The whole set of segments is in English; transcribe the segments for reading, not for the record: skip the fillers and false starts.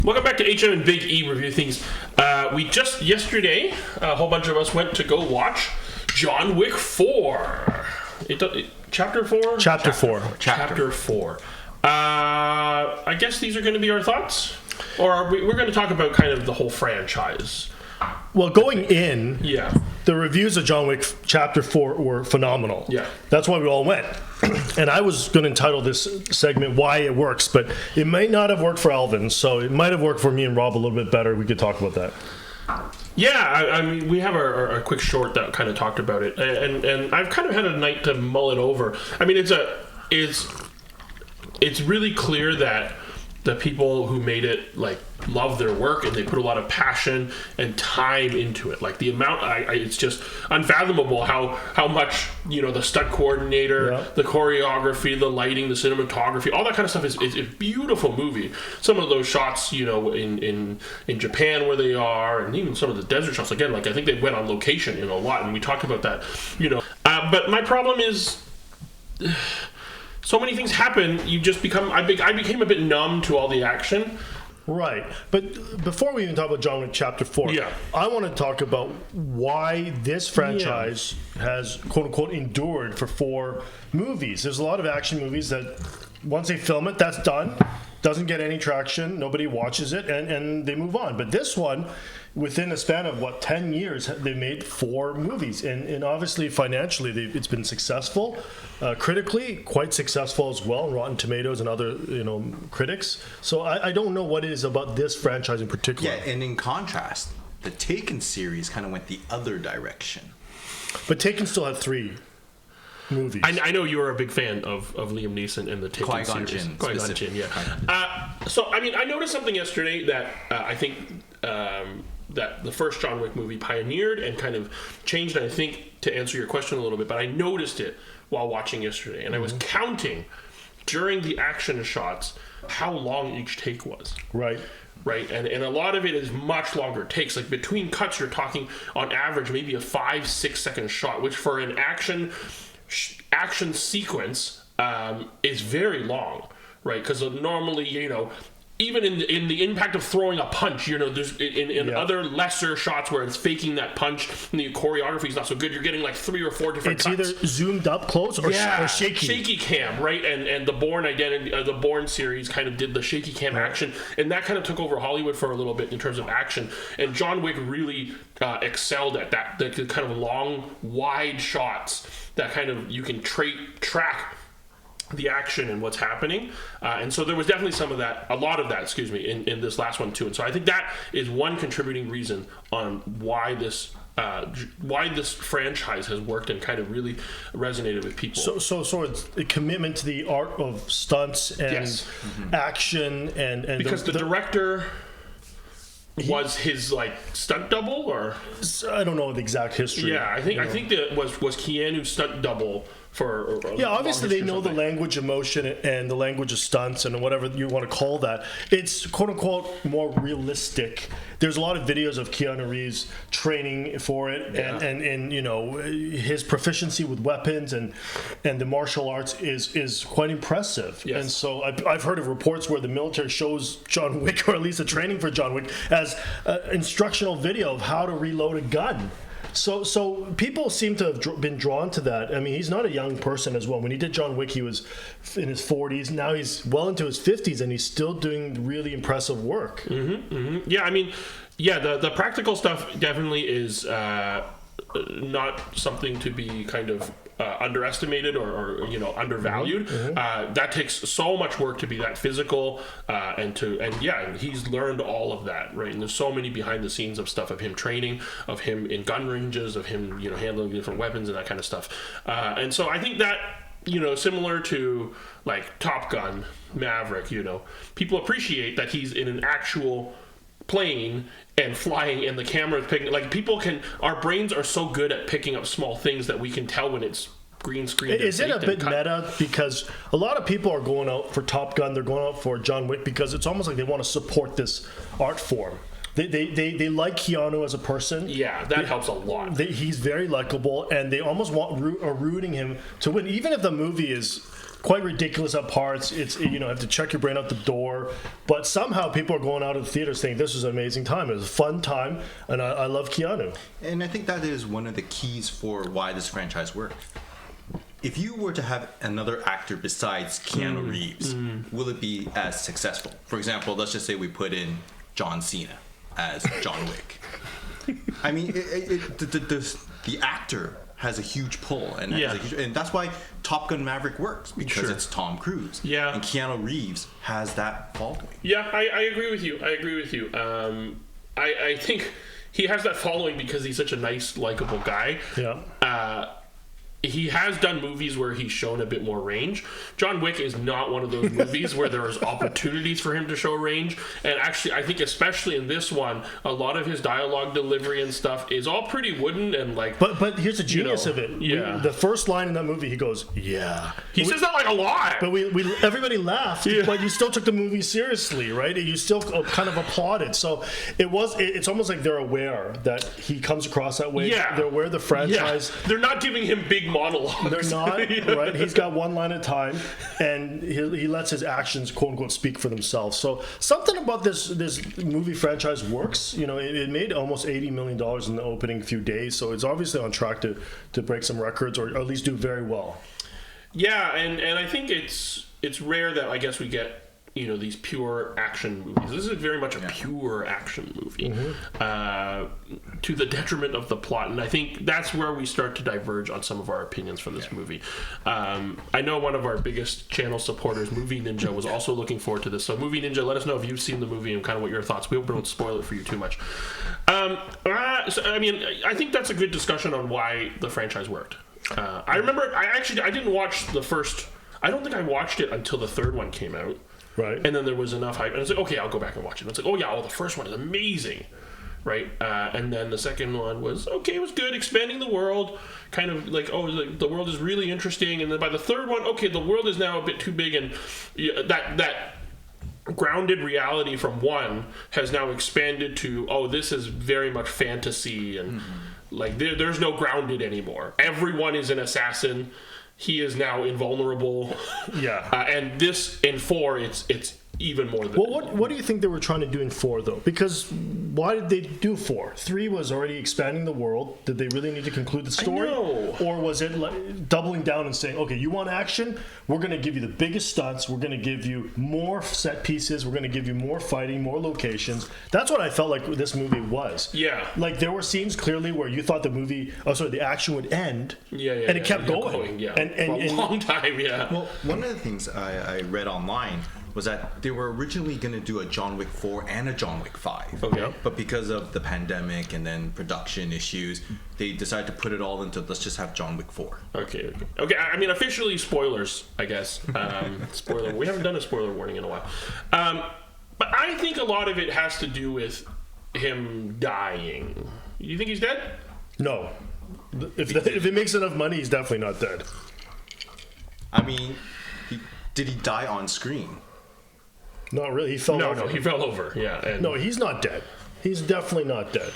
Welcome back to HM and Big E Review Things. We just yesterday, a whole bunch of us went to go watch John Wick 4. Chapter 4? Chapter 4. Chapter 4. I guess these are going to be our thoughts? Or we're going to talk about kind of the whole franchise. Well, going in, yeah, the reviews of John Wick Chapter 4 were phenomenal. Yeah. That's why we all went. And I was going to entitle this segment Why It Works, but it might not have worked for Alvin, so it might have worked for me and Rob a little bit better. We could talk about that. Yeah, I mean, we have our quick short that kind of talked about it, and I've kind of had a night to mull it over. I mean, it's really clear that the people who made it love their work, and they put a lot of passion and time into it. Like the amount, it's just unfathomable how much the stunt coordinator, the choreography, the lighting, the cinematography, all that kind of stuff is a beautiful movie. Some of those shots, in Japan where they are, and even some of the desert shots. Again, I think they went on location a lot, and we talked about that. But my problem is, so many things happen. You just become. I became a bit numb to all the action. Right. But before we even talk about John Wick Chapter 4, I want to talk about why this franchise has, quote-unquote, endured for 4 movies. There's a lot of action movies that once they film it, that's done. Doesn't get any traction. Nobody watches it, and they move on. But this one, within a span of, 10 years, they made 4 movies. And obviously, financially, it's been successful. Critically, quite successful as well, Rotten Tomatoes and other, critics. So I don't know what it is about this franchise in particular. Yeah, and in contrast, the Taken series kind of went the other direction. But Taken still had 3 movies. I know you were a big fan of Liam Neeson and the Taken series. Qui-Gon Jinn, yeah. So, I mean, I noticed something yesterday that I think that the first John Wick movie pioneered and kind of changed, and I think, to answer your question a little bit, but I noticed it while watching yesterday, and I was counting during the action shots how long each take was. Right. Right, and a lot of it is much longer takes. Like between cuts, you're talking on average maybe a 5-6 second shot, which for an action sequence is very long, right? Because normally, even in the impact of throwing a punch, there's in other lesser shots where it's faking that punch and the choreography is not so good, you're getting 3 or 4 different cuts. It's either zoomed up close or shaky cam, right? And the Bourne the Bourne series kind of did the shaky cam action, and that kind of took over Hollywood for a little bit in terms of action. And John Wick really excelled at that, the kind of long, wide shots that kind of you can track the action and what's happening, and so there was definitely a lot of that, in this last one too. And so I think that is one contributing reason on why this franchise has worked and kind of really resonated with people. So it's a commitment to the art of stunts and action, and because the director was his stunt double, or I don't know the exact history. Yeah, I think that was Keanu's stunt double. Obviously they know the language of motion and the language of stunts and whatever you want to call that. It's quote unquote more realistic. There's a lot of videos of Keanu Reeves training for it, and his proficiency with weapons and the martial arts is quite impressive. Yes. And so I've heard of reports where the military shows John Wick, or at least a training for John Wick, as an instructional video of how to reload a gun. So people seem to have been drawn to that. I mean, he's not a young person as well. When he did John Wick, he was in his 40s. Now he's well into his 50s, and he's still doing really impressive work. Mm-hmm, mm-hmm. Yeah, I mean, the practical stuff definitely is not something to be kind of underestimated or undervalued. Mm-hmm. That takes so much work to be that physical, and he's learned all of that, right? And there's so many behind the scenes of stuff of him training, of him in gun ranges, of him handling different weapons and that kind of stuff. And so I think that similar to Top Gun, Maverick, people appreciate that he's in an actual plane and flying, and the camera is picking. Our brains are so good at picking up small things that we can tell when it's green screen. Is it a bit meta? Because a lot of people are going out for Top Gun, they're going out for John Wick because it's almost like they want to support this art form. They like Keanu as a person. Yeah, that helps a lot. He's very likable, and they almost are rooting him to win, even if the movie is quite ridiculous at parts. It's, you know, have to check your brain out the door. But somehow people are going out of the theater saying this was an amazing time. It was a fun time, and I love Keanu. And I think that is one of the keys for why this franchise worked. If you were to have another actor besides Keanu Reeves, will it be as successful? For example, let's just say we put in John Cena as John Wick. I mean, the actor has a huge pull, and and that's why Top Gun Maverick works, because it's Tom Cruise. Yeah, and Keanu Reeves has that following. Yeah, I agree with you. I think he has that following because he's such a nice, likable guy. Yeah. He has done movies where he's shown a bit more range. John Wick is not one of those movies where there is opportunities for him to show range. And actually, I think especially in this one, a lot of his dialogue delivery and stuff is all pretty wooden and like. But here's the genius of it. Yeah. The first line in that movie, he goes, "Yeah." He says that like a lot. But we everybody laughed, but you still took the movie seriously, right? You still kind of applauded. So it's almost like they're aware that he comes across that way. Yeah. They're aware of the franchise. Yeah. They're not giving him big monologues. They're not, right? He's got one line at a time, and he lets his actions, quote unquote, speak for themselves. So something about this movie franchise works. You know, it made almost $80 million in the opening few days, so it's obviously on track to break some records, or at least do very well. Yeah, and I think it's rare that I guess we get, you know, these pure action movies. This is very much a pure action movie, to the detriment of the plot, and I think that's where we start to diverge on some of our opinions for this movie. I know one of our biggest channel supporters, Movie Ninja, was also looking forward to this. So Movie Ninja, let us know if you've seen the movie and kind of what your thoughts. We hope we don't spoil it for you too much. So, I mean, I think that's a good discussion on why the franchise worked. I remember, I didn't watch the first. I don't think I watched it until the third one came out. Right. And then there was enough hype. And I was like, okay, I'll go back and watch it. And it's like, oh, yeah, the first one is amazing. Right? And then the second one was, okay, it was good. Expanding the world. Kind of like, the world is really interesting. And then by the third one, okay, the world is now a bit too big. And that grounded reality from one has now expanded to, this is very much fantasy. And like, there's no grounded anymore. Everyone is an assassin. He is now invulnerable. Yeah. And this, in 4, it's even more than... Well, what do you think they were trying to do in 4, though? Because why did they do 4? 3 was already expanding the world. Did they really need to conclude the story? I know. Or was it like doubling down and saying, okay, you want action? We're going to give you the biggest stunts. We're going to give you more set pieces. We're going to give you more fighting, more locations. That's what I felt like this movie was. Yeah. Like, there were scenes clearly where you thought the action would end. And it kept going. Yeah. And for a long time, yeah. Well, one of the things I read online was that they were originally going to do a John Wick 4 and a John Wick 5. Okay. But because of the pandemic and then production issues, they decided to put it all into, let's just have John Wick 4. Okay. I mean, officially spoilers, I guess. Spoiler. We haven't done a spoiler warning in a while. But I think a lot of it has to do with him dying. You think he's dead? No. If it makes enough money, he's definitely not dead. I mean, did he die on screen? Not really. He fell over. No, he fell over. Yeah. No, he's not dead. He's definitely not dead.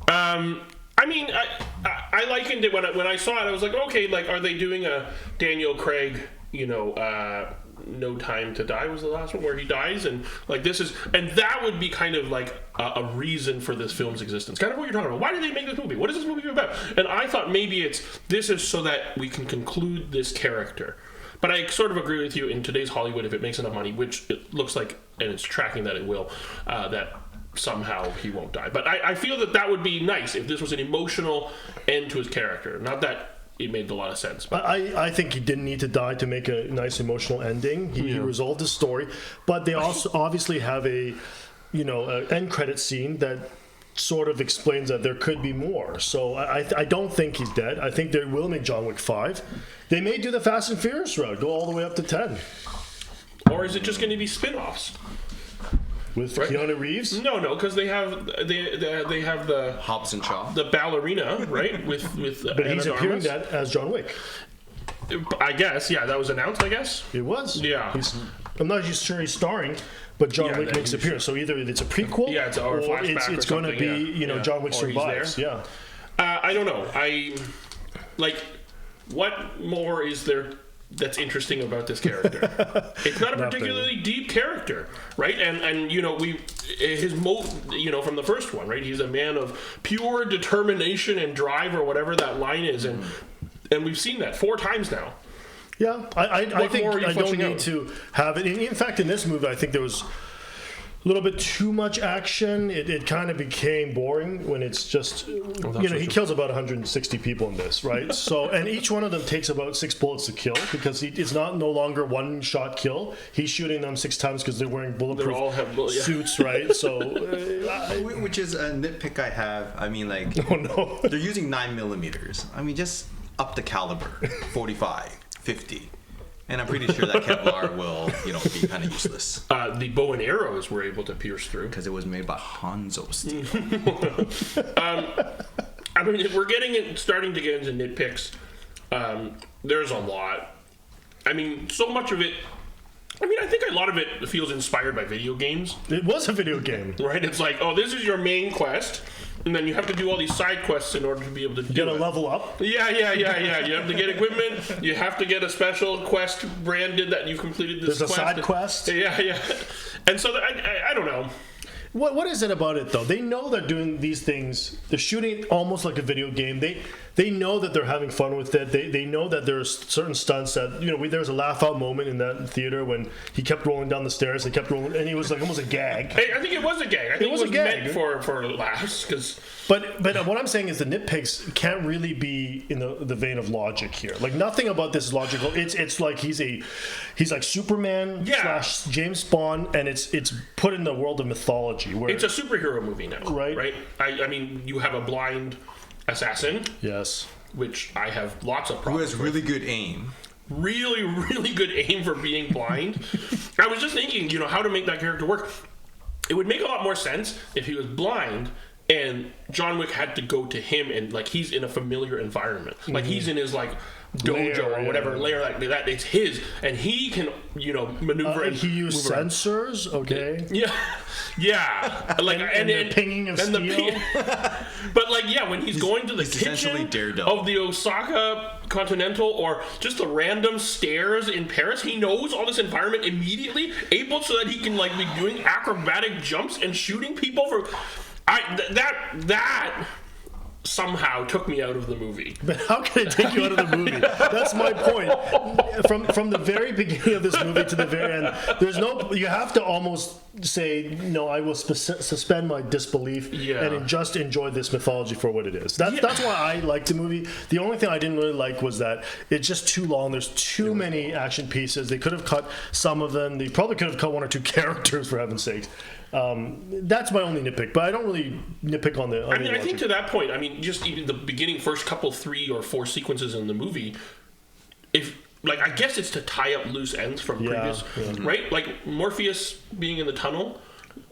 I mean, I likened it when I saw it. I was like, okay, like, are they doing a Daniel Craig, No Time to Die was the last one where he dies, and like and that would be kind of like a reason for this film's existence. Kind of what you're talking about. Why did they make this movie? What is this movie about? And I thought maybe this is so that we can conclude this character. But I sort of agree with you, in today's Hollywood, if it makes enough money, which it looks like, and it's tracking that it will, that somehow he won't die. But I feel that would be nice if this was an emotional end to his character. Not that it made a lot of sense. But I think he didn't need to die to make a nice emotional ending. He resolved his story. But they also obviously have an end credit scene that sort of explains that there could be more. So I don't think he's dead. I think they will make John Wick 5. They may do the Fast and Furious route, go all the way up to 10. Or is it just going to be spin-offs? With Keanu Reeves? No, because they have the Hobbs and Shaw, the ballerina, right? With but he's appearing that as John Wick. I guess, yeah, that was announced. I guess it was. Yeah, I'm not sure he's starring, but John Wick makes an appearance. So either it's a prequel, or it's going to be John Wick survives. Yeah. I don't know. What more is there that's interesting about this character. It's not a particularly deep character, right? And you know, from the first one, right? He's a man of pure determination and drive, or whatever that line is, and we've seen that 4 times now. Yeah, I think I don't need to have it. In fact, in this movie, I think there was a little bit too much action. It kind of became boring when it's just, he kills about 160 people in this, right? So, and each one of them takes about 6 bullets to kill, because it's no longer one shot kill. He's shooting them 6 times because they're wearing bulletproof suits, right? So, which is a nitpick I have. I mean, like, they're using 9mm. I mean, just up the caliber, 45, 50. And I'm pretty sure that Kevlar will, be kind of useless. The bow and arrows were able to pierce through. Because it was made by Hanzo Steel. I mean, if we're starting to get into nitpicks, there's a lot. I mean, so much of it, I think a lot of it feels inspired by video games. It was a video game. Right? It's like, oh, this is your main quest, and then you have to do all these side quests in order to be able to get a level up. Yeah. You have to get equipment. You have to get a special quest branded that you've completed this quest. There's a side quest. Yeah. And so I don't know. What is it about it, though? They know they're doing these things. They're shooting almost like a video game. They know that they're having fun with it. They know that there's certain stunts that, there was a laugh-out moment in that theater when he kept rolling down the stairs. They kept rolling, and he was like almost a gag. I think it was a gag. I think it was meant for laughs. But what I'm saying is the nitpicks can't really be in the vein of logic here. Like, nothing about this is logical. It's like he's like Superman / James Bond, and it's put in the world of mythology. Where it's a superhero movie now, right? I mean, you have a blind assassin, yes, which I have lots of problems. Who has really good aim, really, really good aim for being blind. I was just thinking, how to make that character work. It would make a lot more sense if he was blind and John Wick had to go to him, and like he's in a familiar environment, like he's in his like dojo or whatever layer like that. It's his, and he can maneuver. And he used sensors, okay? Yeah. Like and the pinging of steel. But when he's going to the kitchen of the Osaka Continental or just the random stairs in Paris, he knows all this environment immediately, able so that he can be doing acrobatic jumps and shooting people for. That somehow took me out of the movie. But how can it take you out of the movie? That's my point. From the very beginning of this movie to the very end, you have to almost say, no, I will suspend my disbelief and just enjoy this mythology for what it is. That's why I liked the movie. The only thing I didn't really like was that it's just too long. There's too many action pieces. They could have cut some of them. They probably could have cut 1 or 2 characters, for heaven's sakes. That's my only nitpick, but I don't really nitpick on the. I think to that point, just even the beginning, first couple 3 or 4 sequences in the movie, I guess it's to tie up loose ends from previous, right? Like Morpheus being in the tunnel,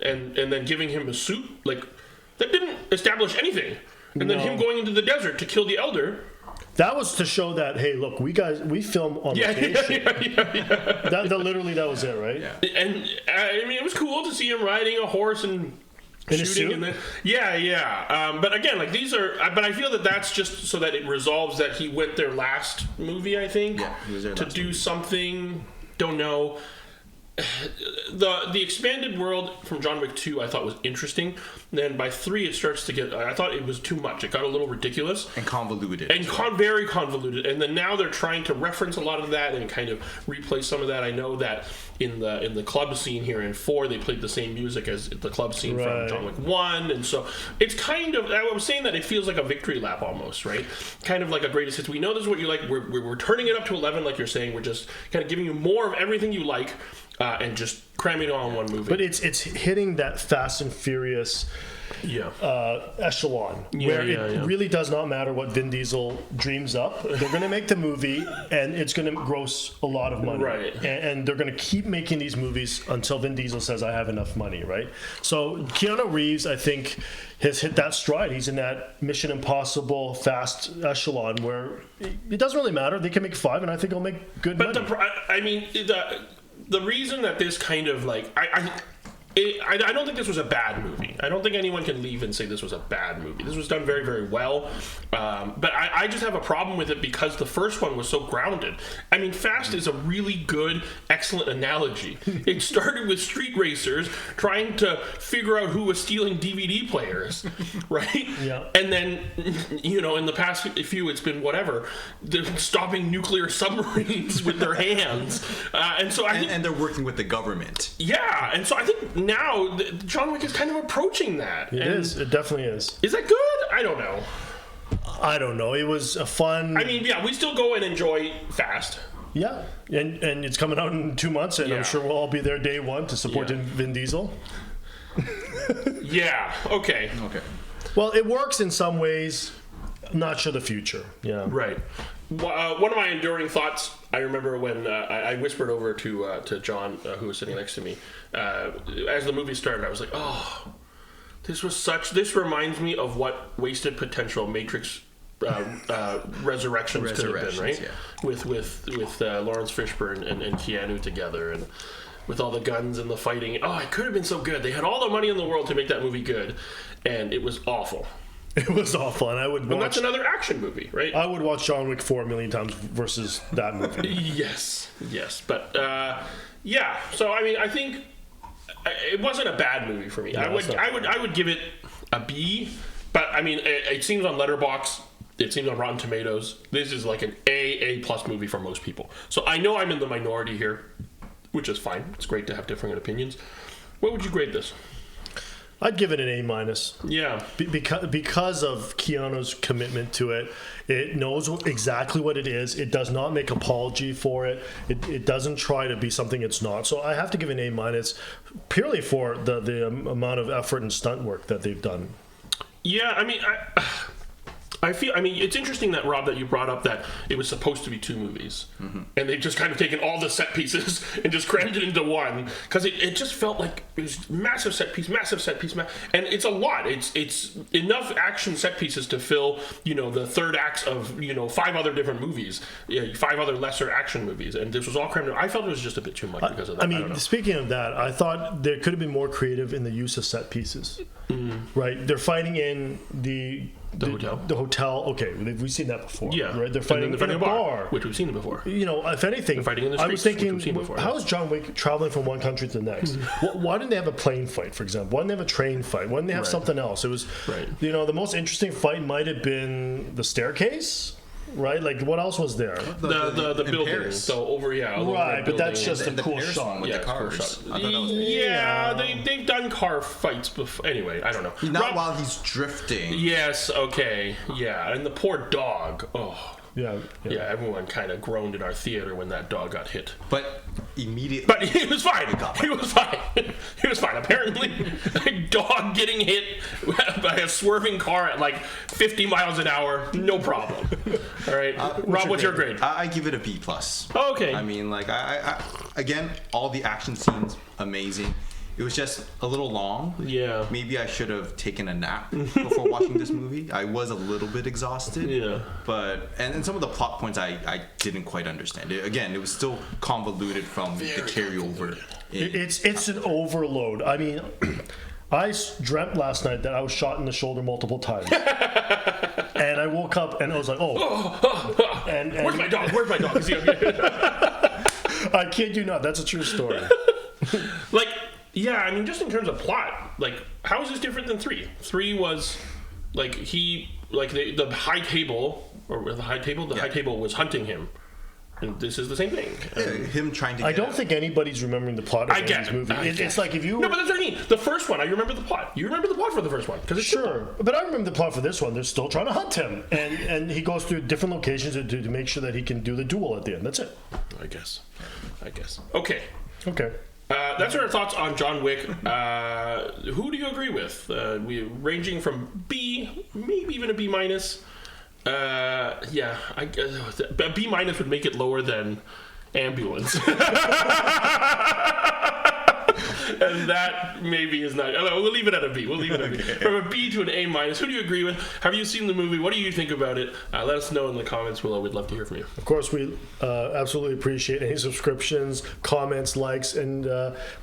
and then giving him a suit, that didn't establish anything, and then him going into the desert to kill the Elder. That was to show that, hey, look, we film on location. That literally, that was it, right? Yeah. And it was cool to see him riding a horse and shooting. But again, these are. But I feel that that's just so that it resolves that he went there last movie. I think he was there to do something. Don't know. The expanded world from John Wick 2 I thought was interesting. Then by 3 it starts to get. I thought it was too much. It got a little ridiculous and convoluted, very convoluted. And then now they're trying to reference a lot of that and kind of replay some of that. I know that in the club scene here in 4 they played the same music as the club scene from John Wick 1, and so it's kind of. I was saying that it feels like a victory lap almost, right? Kind of like a greatest hits. We know this is what you like. We're turning it up to 11, like you're saying. We're just kind of giving you more of everything you like. And just cramming it all in one movie. But it's hitting that Fast and Furious echelon where it really does not matter what Vin Diesel dreams up. They're going to make the movie, and it's going to gross a lot of money. Right. And they're going to keep making these movies until Vin Diesel says, I have enough money, right? So Keanu Reeves, I think, has hit that stride. He's in that Mission Impossible fast echelon where it doesn't really matter. They can make 5, and I think he'll make good money. The reason that this kind of I don't think this was a bad movie. I don't think anyone can leave and say this was a bad movie. This was done very, very well. But I just have a problem with it because the first one was so grounded. I mean, Fast is a really good, excellent analogy. It started with street racers trying to figure out who was stealing DVD players, right? Yeah. And then, you know, in the past few, it's been whatever. They're stopping nuclear submarines with their hands. And so I think... And they're working with the government. Yeah, and so I think now John Wick is kind of approaching that. It is. It definitely is. Is that good? I don't know. I don't know. It was a fun... I mean, yeah, we still go and enjoy Fast. Yeah, and it's coming out in 2 months, and I'm sure we'll all be there day one to support Vin Diesel. Yeah, okay. Well, it works in some ways. I'm not sure the future. Yeah. Right. One of my enduring thoughts, I remember when I whispered over to John, who was sitting next to me, as the movie started, I was like, oh, this reminds me of what wasted potential Matrix Resurrections could have been, right? Yeah. With Lawrence Fishburne and Keanu together, and with all the guns and the fighting. Oh, it could have been so good. They had all the money in the world to make that movie good, and it was awful. It was awful, and I would watch... And that's another action movie, right? I would watch John Wick 4 a million times versus that movie. Yes. But, yeah. So, I mean, I think it wasn't a bad movie for me. No, I would give it a B, but, I mean, it seems on Letterboxd, it seems on Rotten Tomatoes, this is like an A+ movie for most people. So I know I'm in the minority here, which is fine. It's great to have differing opinions. What would you grade this? I'd give it an A-. Yeah. Because of Keanu's commitment to it. It knows exactly what it is. It does not make apology for it. It doesn't try to be something it's not. So I have to give it an A- purely for the amount of effort and stunt work that they've done. Yeah, I mean, I feel, I mean, it's interesting that, Rob, that you brought up that it was supposed to be 2 movies. Mm-hmm. And they've just kind of taken all the set pieces and just crammed it into one. Because it just felt like it was massive set piece. And it's a lot. It's enough action set pieces to fill, you know, the third acts of, you know, 5 other different movies. 5 other lesser action movies. And this was all crammed in. I felt it was just a bit too much because of that. I mean, speaking of that, I thought there could have been more creative in the use of set pieces. Mm-hmm. Right? They're fighting in the hotel. The hotel. Okay, we've seen that before. Yeah, right. They're fighting in a bar, which we've seen it before. You know, if anything, they're fighting in the streets, I was thinking, which we've seen before. How is John Wick traveling from one country to the next? Why didn't they have a plane fight, for example? Why didn't they have a train fight? Why didn't they have something else? It was, you know, the most interesting fight might have been the staircase. Right, like what else was there? The building. So over, right, but that's just a cool shot with the cars. They've done car fights before. Anyway, I don't know. Not while he's drifting. Yes, okay, yeah, and the poor dog. Oh. Yeah, everyone kind of groaned in our theater when that dog got hit. But immediately... But he was fine. He was fine. Apparently, a dog getting hit by a swerving car at like 50 miles an hour, no problem. All right. Rob, what's your grade? I give it a B+. Oh, okay. I mean, like, I again, all the action scenes, amazing. It was just a little long. Yeah. Maybe I should have taken a nap before watching this movie. I was a little bit exhausted. Yeah. But and some of the plot points I didn't quite understand. Again, it was still convoluted from the carryover. It's an overload. I mean, I dreamt last night that I was shot in the shoulder multiple times. And I woke up and I was like, and where's my dog? Is he okay? I kid you not. That's a true story. Like, yeah, I mean, just in terms of plot, like, how is this different than 3? 3 was, like, the high table, high table was hunting him. And this is the same thing. Him trying to. I don't think anybody's remembering the plot of this movie. It's like if you. No, but that's what I mean. The first one, I remember the plot. You remember the plot for the first one, because it's sure. But I remember the plot for this one. They're still trying to hunt him, and he goes through different locations to make sure that he can do the duel at the end. That's it. I guess. Okay. That's our thoughts on John Wick. Who do you agree with? We ranging from B, maybe even a B-. A B- would make it lower than Ambulance. And that maybe is not. We'll leave it at a B. We'll leave it at a B. From a B to an A minus. Who do you agree with? Have you seen the movie? What do you think about it? Let us know in the comments below. We'd love to hear from you. Of course, we absolutely appreciate any subscriptions, comments, likes, and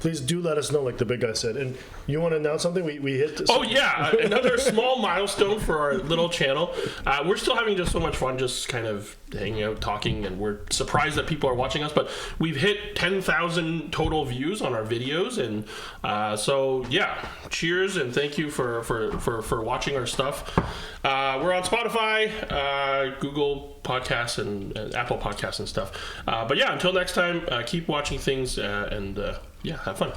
please do let us know, like the big guy said. And you want to announce something? We hit. Oh yeah, another small milestone for our little channel. We're still having just so much fun, just kind of hanging out, talking, and we're surprised that people are watching us. But we've hit 10,000 total views on our videos, and so yeah, cheers and thank you for watching our stuff. We're on Spotify, Google Podcasts, and Apple Podcasts and stuff. But yeah, until next time, keep watching things and yeah, have fun.